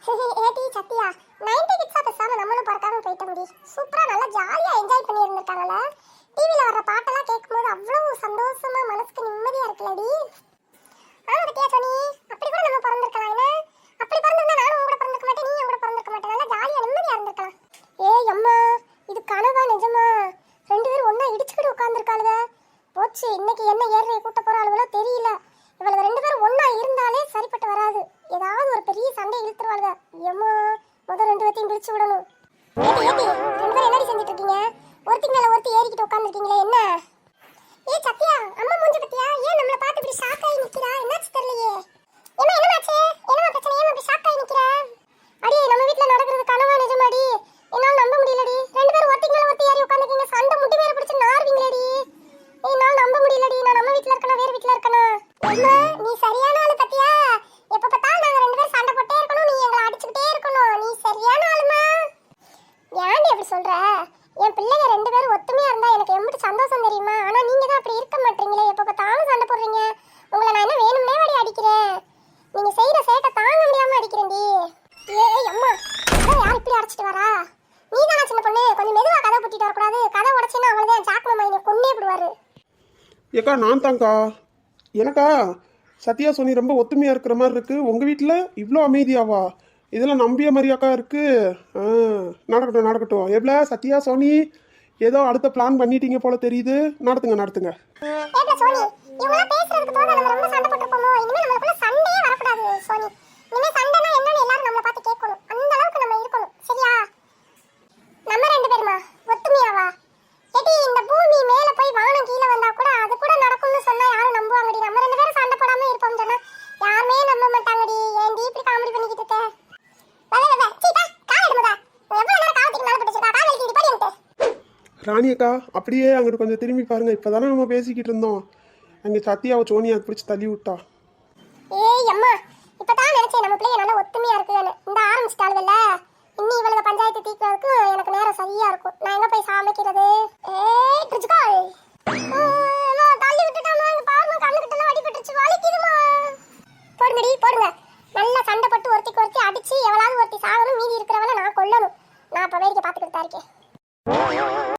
ஏடி சத்யா 90 கிட்ஸா பேசாம நம்மளும் பறக்காம போயிட்ட முடி. சூப்பரா நல்லா ஜாலியா என்ஜாய் பண்ணி இருந்திருக்காங்கல. டிவில வர பாட்டெல்லாம் கேட்கும்போது அவ்வளவு சந்தோஷமா மனசுக்கு நிம்மதியா இருக்குலடி. பத்தியா சோனி, அப்படி கூட நம்ம பிறந்திருக்கலாம். என்ன அப்படி பிறந்திருந்தா நானும் உங்க கூட பிறந்திருக்க மாட்டேன், நீ கூட பிறந்திருக்க மாட்டேன். நல்லா ஜாலியா நிம்மதியா இருந்திருக்கலாம். ஏய் அம்மா, இது கனவா நிஜமா? ரெண்டு பேரும் ஒண்ணா இடிச்சுக்கிட்டு உட்கார்ந்திருக்காளுங்க. போச்சு, இன்னைக்கு என்ன ஏறி கூட்ட போறாளுங்களோ தெரியல. இவளுங்க ரெண்டு பேரும் ஒண்ணா இருந்தாலே சரிப்பட்டு வராது. ஏதாவது ஒரு பெரிய சண்டை இழுத்துருவாங்க. ஏமா முதல் ரெண்டு பேத்தையும் பிடிச்சு விடணும். ஏடி ஏடி, ரெண்டு பேரும் என்னடி செஞ்சுட்டு இருக்கீங்க? ஒருத்திக்கு மேல ஒருத்தி ஏறிக்கிட்டு உட்கார்ந்துருக்கீங்களே, என்ன? ஏ சத்யா, அம்மா மூஞ்ச பத்தியா? ஏன் நம்மள பார்த்து இப்படி ஷாக் ஆகி நிக்கிறா? என்னாச்சு தெரியலையே. ஏமா என்னமாச்சு? என்னமா பிரச்சனை? ஏன் இப்படி ஷாக் ஆகி நிக்கிறா? அடி, நம்ம வீட்ல நடக்கிறது கனவா நிஜமாடி? என்னால நம்ப முடியலடி. ரெண்டு பேரும் ஒருத்திக்கு மேல ஒருத்தி ஏறி உட்கார்ந்துருக்கீங்க. சண்டை முட்டி மேல பிடிச்சு நார்வீங்களேடி. என்னால நம்ப முடியலடி. நான் நம்ம வீட்ல இருக்கனா வேற வீட்ல இருக்கனா? அம்மா, நீ சரியான ஆளு பத்தியா? எப்ப பார்த்தாலும் நாங்க ரெண்டு பேரும் சண்டை போட்டே இருக்கணும், நீ எங்களை அடிச்சுக்கிட்டே இருக்கணும். நீ சரியான ஆளுமா. ஏன்டி அப்படி சொல்ற? என் பிள்ளைங்க ரெண்டு பேரும் ஒத்துமையா இருந்தா எனக்கு எம்பிட்டு சந்தோஷம் தெரியுமா? ஆனா நீங்க தான் அப்படி இருக்க மாட்டீங்களே. எப்ப பார்த்தாலும் சண்டை போடுறீங்க. உங்களை நான் என்ன வேணும்னே வாடி அடிக்கிறேன்? நீங்க செய்யற சேட்டை தாங்க முடியாம அடிக்கிறேன்டி. ஏய் அம்மா, யார் இப்படி அடிச்சிட்டு வரா? நீ தானே சின்ன பொண்ணு, கொஞ்சம் மெதுவா கதை புட்டிட்டு வரக்கூடாது. கதை உடச்சுன்னா அவ்வளவுதான், ஜாக்குமா என்னை கொன்னே விடுவாரு. ஏக்கா நான் தாங்க்கா. எனக்கா சத்யா சோனி ரொம்ப ஒத்துமையாக இருக்கிற மாதிரி இருக்கு. உங்கள் வீட்டில் இவ்வளோ அமைதியாவா? இதெல்லாம் நம்பிய மாதிரியாக்கா இருக்கு. நடக்கட்டும் நடக்கட்டும். எவ்வளோ சத்யா சோனி ஏதோ அடுத்த பிளான் பண்ணிட்டீங்க போல தெரியுது. நடத்துங்க நடத்துங்க. ராணியக்கா அப்படியே அங்கிட்டு கொஞ்சம் திரும்பி பாருங்க. இப்பதானே நம்ம பேசிக்கிட்டு இருந்தோம். அங்கே சத்யாவை சோனியா பிடிச்சி தள்ளி விட்டா. ஏய் அம்மா, இப்பதான் நினைச்சேன் நம்ம பிள்ளைங்க நல்லா ஒத்துமையா இருக்குன்னு. இந்த ஆரம்பிச்சிட்டாளுங்கல்ல, இன்னி இவளுங்க பஞ்சாயத்து தீர்க்கிறதுக்கு எனக்கு நேரம் சரியா இருக்கும். நான் எங்க போய் சமைக்கிறது? ஏய் ட்ரிஜ்கால், தள்ளி விட்டுட்டாமா. இங்க பாருங்க, கண்ணுக்கிட்ட எல்லாம் அடிபட்டுருச்சு, வலிக்குதுமா. போடுங்கடி போடுங்க. நல்லா சண்டை போட்டு ஒருத்திக்கு ஒருத்தி அடிச்சு எவளாவது ஒருத்தி சாகணும், மீதி இருக்கிறவளை நான் கொல்லணும். நான் இப்ப வேடிக்கை பார்த்துக்கிட்டு தான் இருக்கேன்.